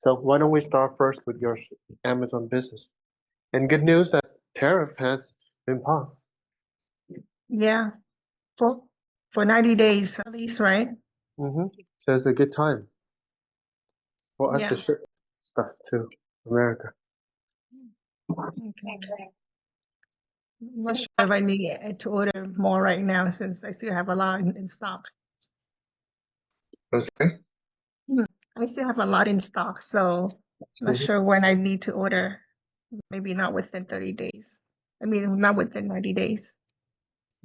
So why don't we start first with your Amazon business? And good news that tariff has been passed. Yeah, for 90 days at least, right? So it's a good time for us Yeah. to ship stuff to America. Okay. I'm not sure if I need to order more right now since I still have a lot in stock. I'm sorry? I still have a lot in stock, so I'm not sure when I need to order. Maybe not within 30 days. I mean, not within 90 days.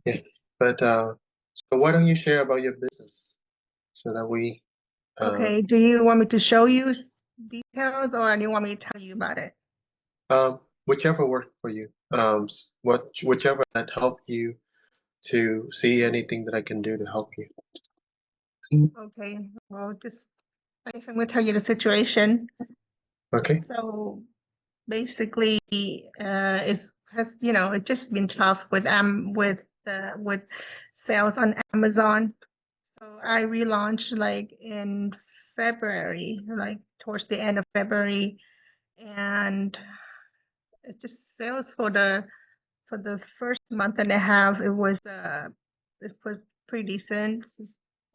Yes, but so why don't you share about your business so that we Okay, do you want me to show you details or do you want me to tell you about it? whichever works for you. Whichever that help you to see anything that I can do to help you. Okay, well, I guess I'm going to tell you the situation. Okay. So basically, it's just been tough with sales on Amazon. So I relaunched like in February, like towards the end of February, and it just sales for the first month and a half, it was pretty decent.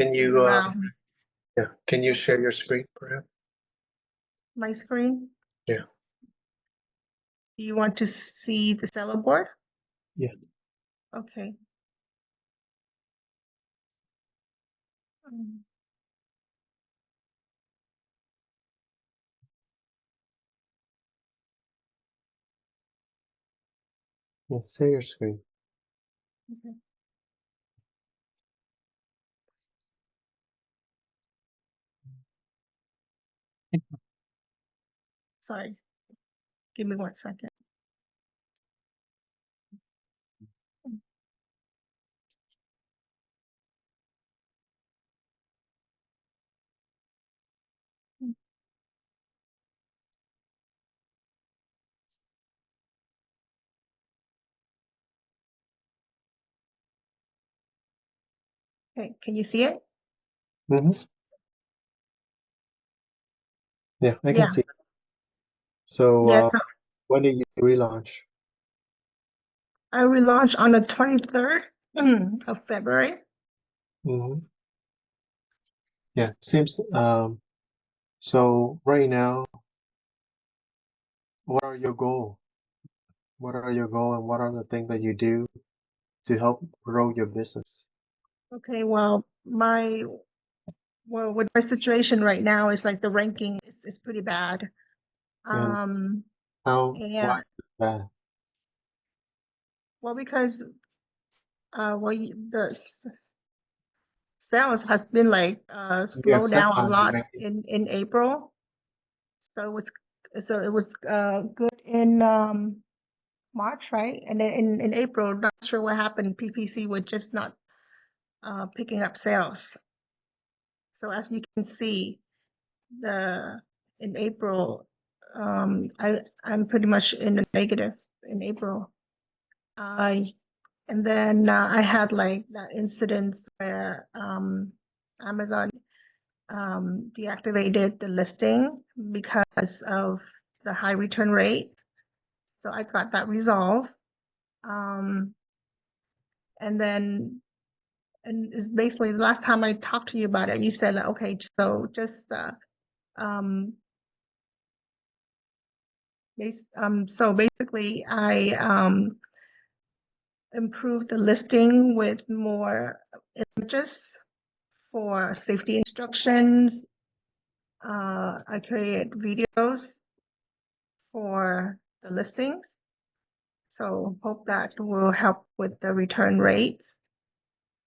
Can you can you share your screen perhaps? My screen? Yeah. Do you want to see the seller board? Yeah. Okay. Yeah, share your screen. Okay. Sorry. Give me 1 second. Okay, can you see it? Yeah, I can see. So Yeah, so when did you relaunch? I relaunched on the 23rd of February. Yeah, seems so right now, what are your goals? What are your goals and what are the things that you do to help grow your business? Okay, well, with my situation right now is like the ranking is pretty bad. And why Yeah, is that? well, because the sales has been like You slowed down a on the lot ranking. in April. So it was good in March, right? And then in April, not sure what happened. PPC was just not picking up sales. So as you can see, in April, I'm pretty much in the negative in April. And then I had like that incident where Amazon deactivated the listing because of the high return rate. So I got that resolved. And it's basically the last time I talked to you about it, you said like, okay, so just so basically I improved the listing with more images for safety instructions. I created videos for the listings. So hope that will help with the return rates.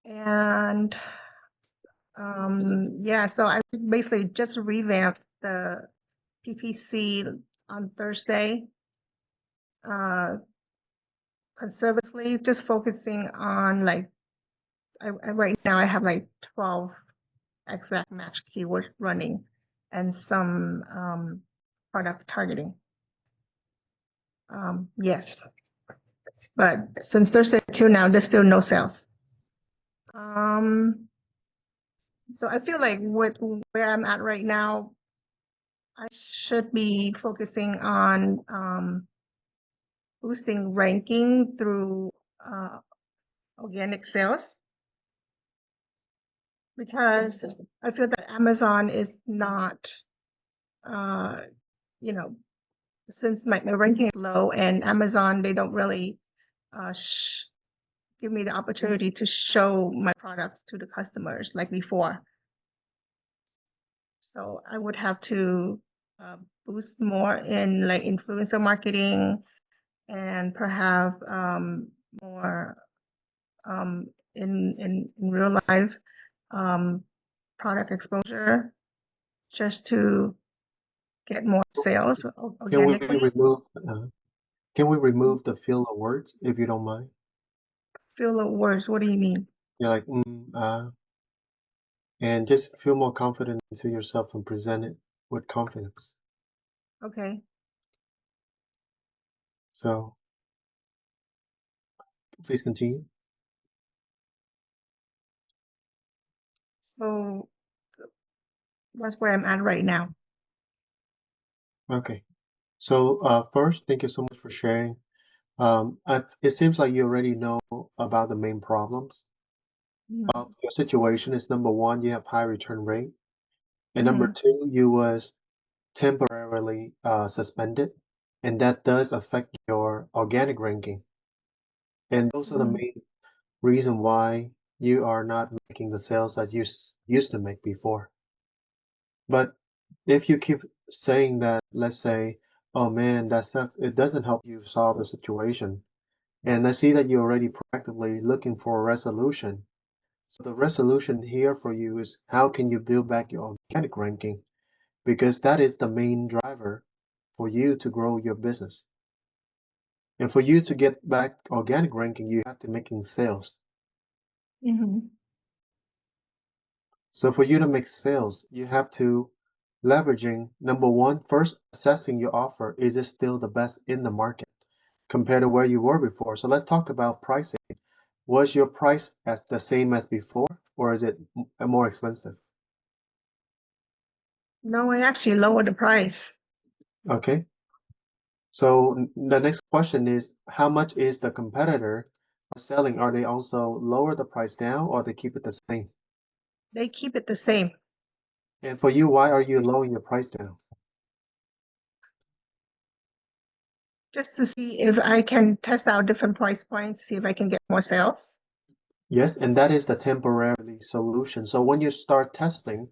And yeah, so I basically just revamped the PPC on Thursday, conservatively, just focusing on like, right now I have like 12 exact match keywords running and some product targeting. Yes, but since Thursday till now, there's still no sales. So I feel like with where I'm at right now, I should be focusing on boosting ranking through uh, organic sales because I feel that Amazon is not, uh, you know, since my ranking is low and Amazon, they don't really uh, give me the opportunity to show my products to the customers like before. So I would have to boost more in like influencer marketing and perhaps more um, in real life um, product exposure just to get more sales Can we organically. remove can we remove the filler words if you don't mind? Feel the words. What do you mean? Yeah, like and just feel more confident into yourself and present it with confidence. Okay. So please continue. So that's where I'm at right now. Okay. So first, thank you so much for sharing. It seems like you already know about the main problems of Mhm. your situation. Is number one, you have high return rate, and number Mhm. two, you was temporarily suspended, and that does affect your organic ranking. And those are the Mhm. main reason why you are not making the sales that you used to make before. But if you keep saying that, let's say, oh man, that sucks, it doesn't help you solve the situation. And I see that you're already proactively looking for a resolution. So the resolution here for you is how can you build back your organic ranking? Because that is the main driver for you to grow your business. And for you to get back organic ranking, you have to making sales. Mhm. So for you to make sales, you have to leveraging number one, first assessing your offer. Is it still the best in the market compared to where you were before? So let's talk about pricing. Was your price as the same as before, or is it more expensive? No, I actually lowered the price. Okay. So the next question is, how much is the competitor selling? Are they also lower the price down, or they keep it the same? They keep it the same And for you, why are you lowering your price down? just to see if I can test out different price points, see if I can get more sales. Yes, and that is the temporary solution. So when you start testing,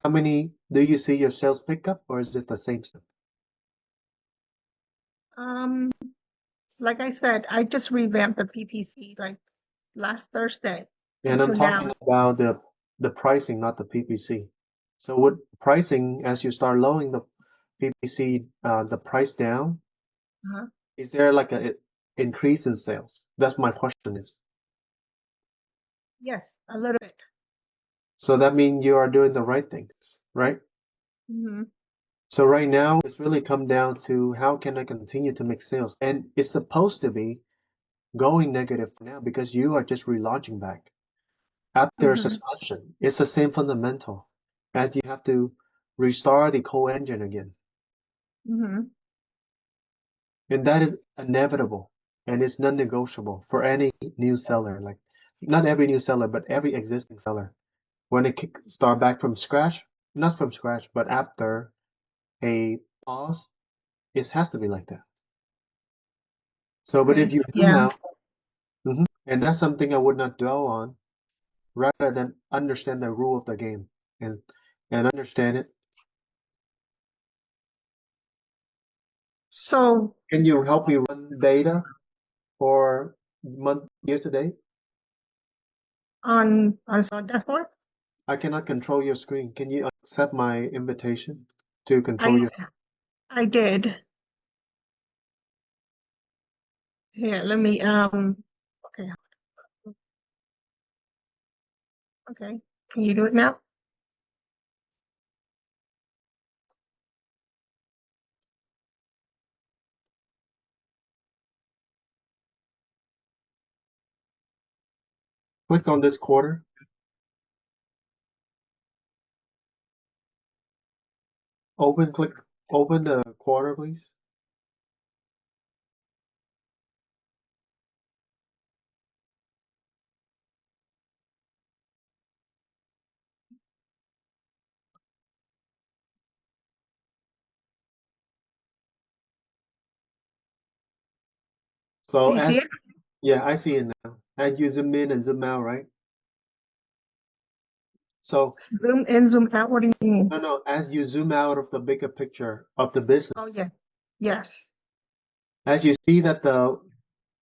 how many do you see your sales pick up, or is it the same step? Um, like I said, I just revamped the PPC like last Thursday And I'm until talking now. about the pricing, not the PPC. So with pricing, as you start lowering the PPC, the price down, Uh-huh. is there like a increase in sales? That's my question is. Yes, a little bit. So that means you are doing the right things, right? Hmm. So right now, it's really come down to how can I continue to make sales? And it's supposed to be going negative for now because you are just relaunching back after a Hmm. suspension. It's the same fundamental, and you have to restart the core engine again, Hmm. and that is inevitable and it's non-negotiable for any new seller. Like not every new seller, but every existing seller. When they start back from scratch, not from scratch, but after a pause, it has to be like that. So, but if Okay. you do Yeah. now, and that's something I would not dwell on, rather than understand the rule of the game and understand it. So Can you help me run data for month year to date? on the dashboard, I cannot control your screen. Can you accept my invitation to control I your? I did. Here, let me okay, okay. Can you do it now? Click on this quarter. Click, open the quarter, please. Do So you see as, it? yeah, I see it now. As you zoom in and zoom out, right? So, Zoom in, zoom out. What do you mean? no, no, as you zoom out of the bigger picture of the Oh, business, yeah. Yes. as you see that the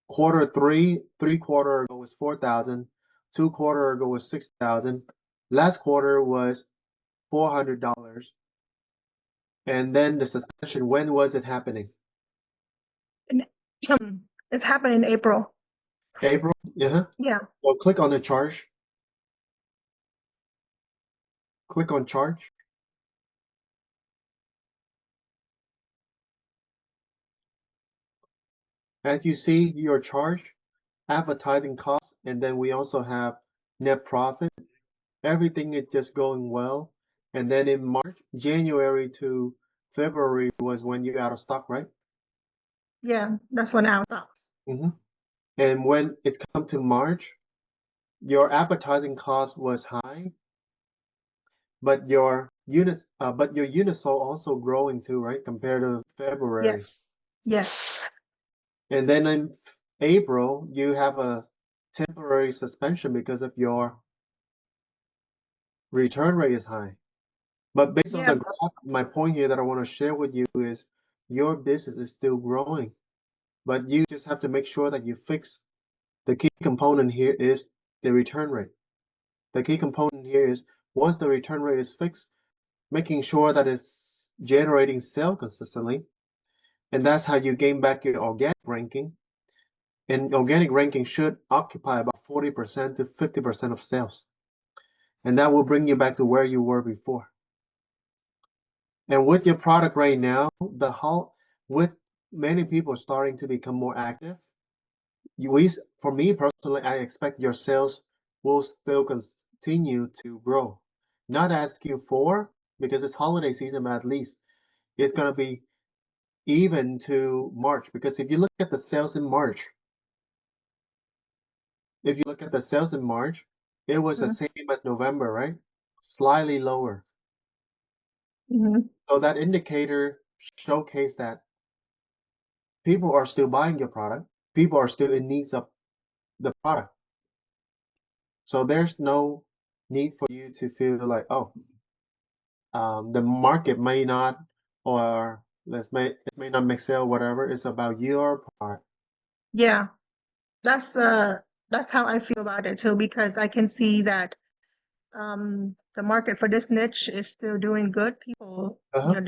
quarter three quarter ago was 4,000, 2 quarter ago was 6,000, last quarter was $400, and then the suspension, when was it happening? And, it's happened in April. April? Yeah. Yeah. So click on the charge. Click on charge. As you see your charge, advertising costs, and then we also have net profit. Everything is just going well. And then in March, January to February was when you out of stock, right? Yeah. That's when I was up. hmm And when it's come to March, your advertising cost was high, but your units sold also growing too, right? Compared to February. Yes. Yes. And then in April, you have a temporary suspension because of your return rate is high. But based on Yeah. the graph, my point here that I want to share with you is your business is still growing, but you just have to make sure that you fix the key component here is the return rate. The key component here is once the return rate is fixed, making sure that it's generating sale consistently. And that's how you gain back your organic ranking. And organic ranking should occupy about 40% to 50% of sales. And that will bring you back to where you were before. And with your product right now, with many people starting to become more active, for me personally, I expect your sales will still continue to grow. Not as Q4 because it's holiday season, but at least it's going to be even to March. Because if you look at the sales in March, if you look at the sales in March, it was the same as November, right? Slightly lower. Mm-hmm. So that indicator showcased that people are still buying your product. People are still in needs of the product. So there's no need for you to feel like, oh, the market may not, or it may not make sale, whatever. It's about your product. Yeah. That's how I feel about it too, because I can see that the market for this niche is still doing good. People, Uh-huh.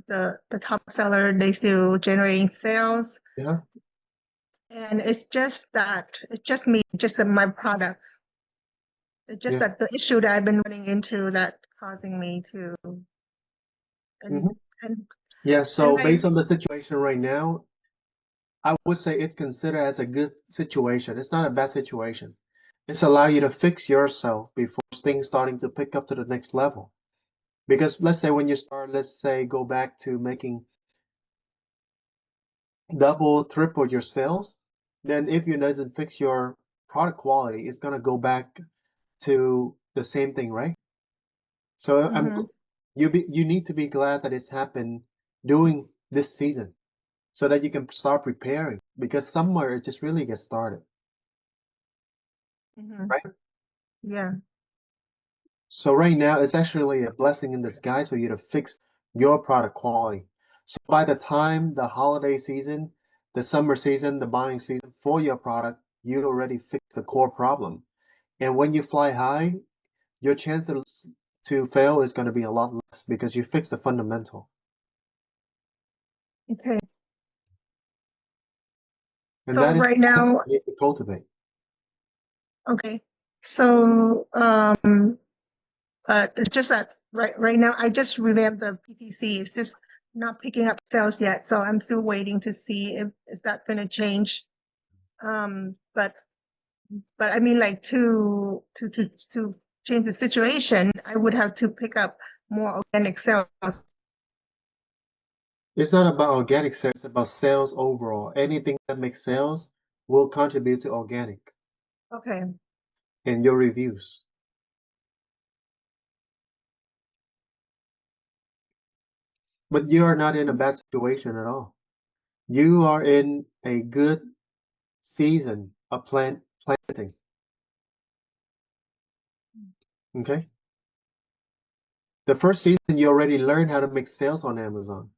the top seller, they still generating sales. Yeah. And it's just me, just my product. It's just Yeah. that the issue that I've been running into that causing me to and hmm and Yeah. and So like based on the situation right now, I would say it's considered as a good situation. It's not a bad situation. It's allow you to fix yourself before things starting to pick up to the next level. Because let's say when you start, let's say go back to making double, triple your sales, then if you doesn't fix your product quality, it's gonna go back to the same thing, right? So mhm, you need to be glad that it's happened during this season so that you can start preparing because somewhere it just really gets started, mhm, right? yeah, So right now it's actually a blessing in disguise for you to fix your product quality. So by the time the holiday season, the summer season, the buying season for your product, you already fixed the core problem. And when you fly high, your chance to fail is going to be a lot less because you fixed the fundamental. okay. And So that is right the mindset now, you need to cultivate. okay. So it's just that right now I just revamped the PPC. It's just not picking up sales yet, so I'm still waiting to see if that's gonna change. But I mean, like to change the situation, I would have to pick up more organic sales. It's not about organic sales, it's about sales overall. Anything that makes sales will contribute to organic Okay. in your reviews. But you are not in a bad situation at all. You are in a good season of planting. Okay? The first season you already learned how to make sales on Amazon.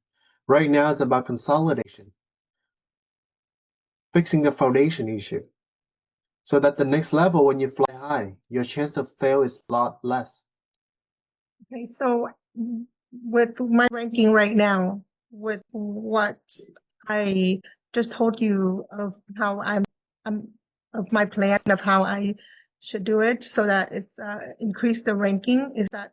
Right now it's about consolidation, fixing the foundation issue. So that the next level when you fly high, your chance of fail is a lot less. Okay. So with my ranking right now, with what I just told you of how I'm of my plan of how I should do it so that it's increase the ranking. Is that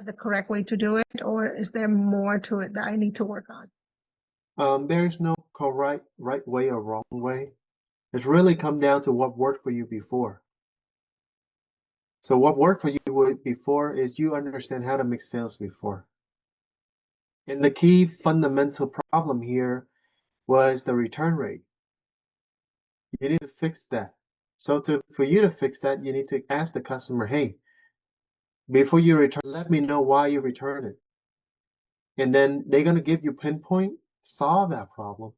the correct way to do it, or is there more to it that I need to work on? There's no correct right way or wrong way. It's really come down to what worked for you before. So what worked for you before is you understand how to make sales before. And the key fundamental problem here was the return rate. You need to fix that. So for you to fix that, you need to ask the customer, hey, before you return, let me know why you return it. And then they're going to give you pinpoint, solve that problem.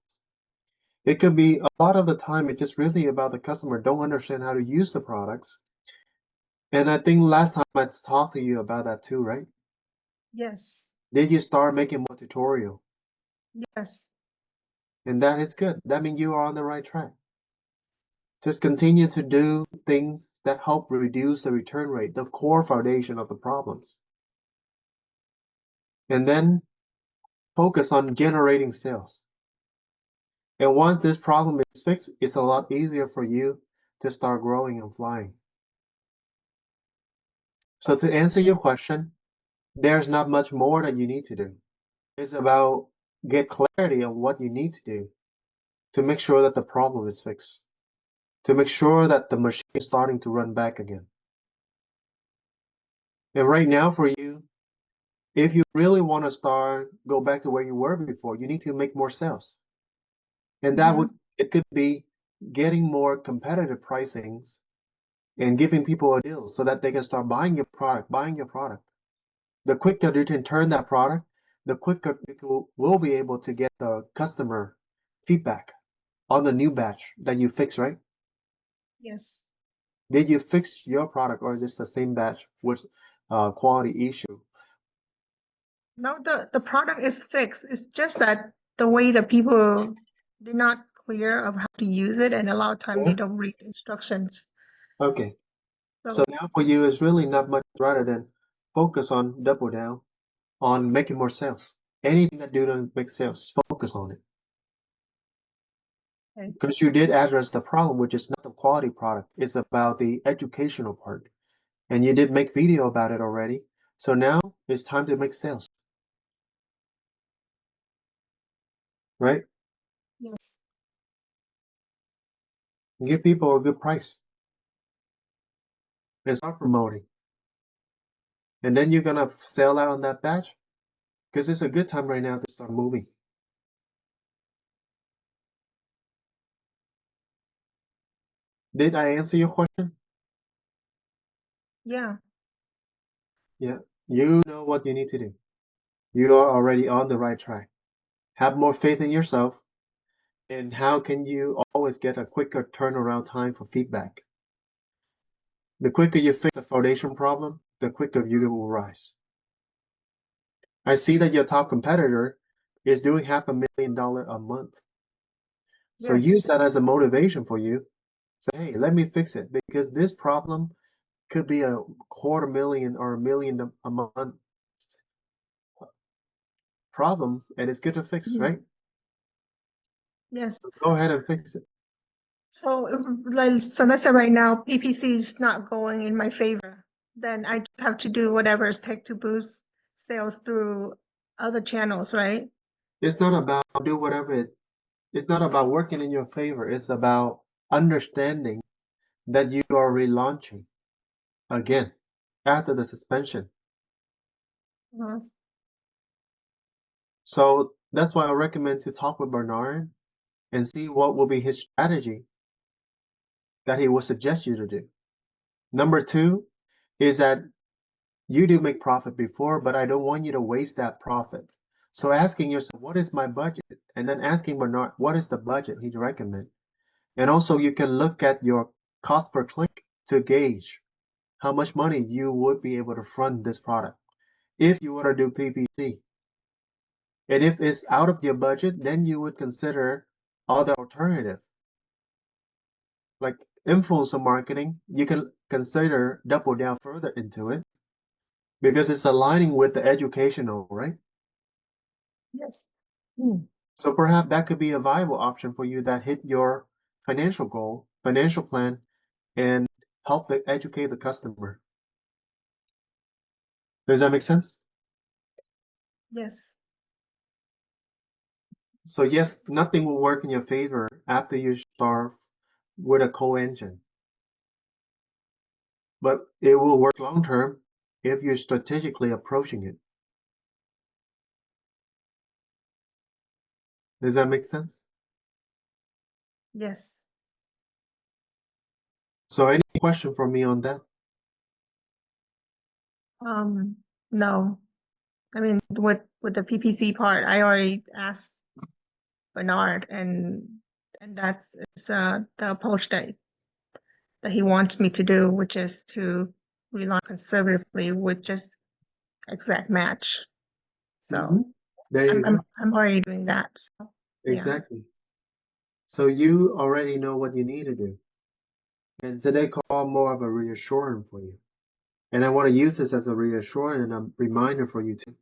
It could be a lot of the time, it's just really about the customer don't understand how to use the products. And I think last time I talked to you about that too, right? Yes. Did you start making more tutorial? Yes. And that is good. That means you are on the right track. Just continue to do things that help reduce the return rate, the core foundation of the problems. And then focus on generating sales. And once this problem is fixed, it's a lot easier for you to start growing and flying. So to answer your question, there's not much more that you need to do. It's about get clarity on what you need to do to make sure that the problem is fixed, to make sure that the machine is starting to run back again. And right now for you, if you really want to go back to where you were before, you need to make more sales. And it could be getting more competitive pricings and giving people a deal so that they can start buying your product. The quicker you can turn that product, the quicker you will be able to get the customer feedback on the new batch that you fix, right? Yes. Did you fix your product or is this the same batch with quality issue? No, the product is fixed. It's just that the way that people they're not clear of how to use it, and a lot of time they Yeah. don't read instructions. Okay. So So now for you is really not much rather than focus on double down on making more sales. Anything that do to make sales, focus on it. okay. Because you did address the problem, which is not the quality product, it's about the educational part. And you did make video about it already. So now it's time to make sales, right? Yes. Give people a good price and start promoting. And then you're gonna sell out on that batch because it's a good time right now to start moving. Did I answer your question? Yeah. Yeah. You know what you need to do. You are already on the right track. Have more faith in yourself. And how can you always get a quicker turnaround time for feedback? The quicker you fix the foundation problem, the quicker you will rise. I see that your top competitor is doing $500,000 a month. So use Yes. that as a motivation for you. Say, hey, let me fix it because this problem could be a quarter million or a million a month problem and it's good to fix, Mhm. right? Yes. So go ahead and fix it. So so let's say right now PPC is not going in my favor. Then I just have to do whatever it takes to boost sales through other channels, right? It's not about it's not about working in your favor. It's about understanding that you are relaunching again after the suspension. Mhm. So That's why I recommend to talk with Bernard and see what will be his strategy that he will suggest you to do. Number two is that you do make profit before, but I don't want you to waste that profit. So asking yourself, what is my budget? And then asking Bernard, what is the budget he'd recommend? And also you can look at your cost per click to gauge how much money you would be able to fund this product if you were to do PPC. And if it's out of your budget, then you would consider other alternative like influencer marketing. You can consider double down further into it because it's aligning with the educational, right? Yes. Mm. So perhaps that could be a viable option for you that hit your financial goal, financial plan, and help educate the customer. Does that make sense? Yes. So yes, nothing will work in your favor after you start with a cold engine, but it will work long term if you're strategically approaching it. Does that make sense? Yes. So any question from me on that? No. I mean, with the PPC part, I already asked Bernard, and that's the approach that he wants me to do, which is to rely conservatively with just exact match. So There you go. I'm already doing that. So yeah. Exactly. So you already know what you need to do. And today call more of a reassurance for you. And I want to use this as a reassurance and a reminder for you too.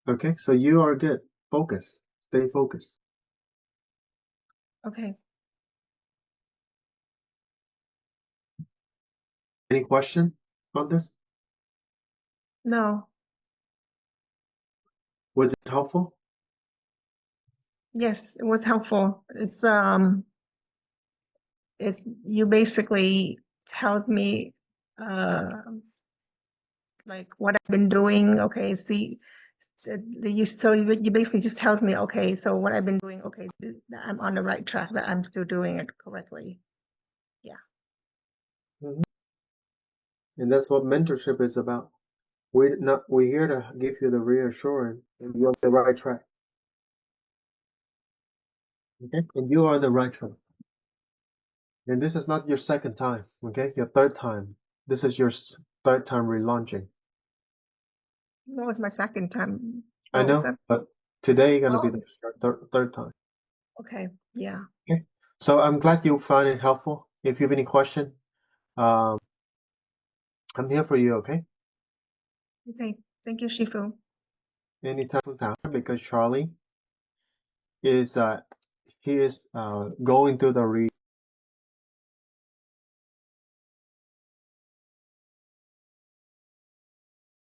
Okay, so you are good. Focus. Stay focused. Okay. Any question on this? No. Was it helpful? Yes, it was helpful. It's you basically tells me like what I've been doing. Okay, see, you basically just tells me, okay, so what I've been doing, okay, I'm on the right track, that I'm still doing it correctly. Yeah. Mhm. And that's what mentorship is about. We're here to give you the reassurance and you're on the right track. Okay? And you are on the right track. And this is not your second time, okay? Your third time. This is your third time relaunching. No, it's my second time. I Oh, know, but today gonna be oh, the third time. okay. Yeah. Okay. So I'm glad you found it helpful. If you have any question, um, I'm here for you, okay? Okay. Thank you, Shifu. Anytime, because Charlie is he is going through the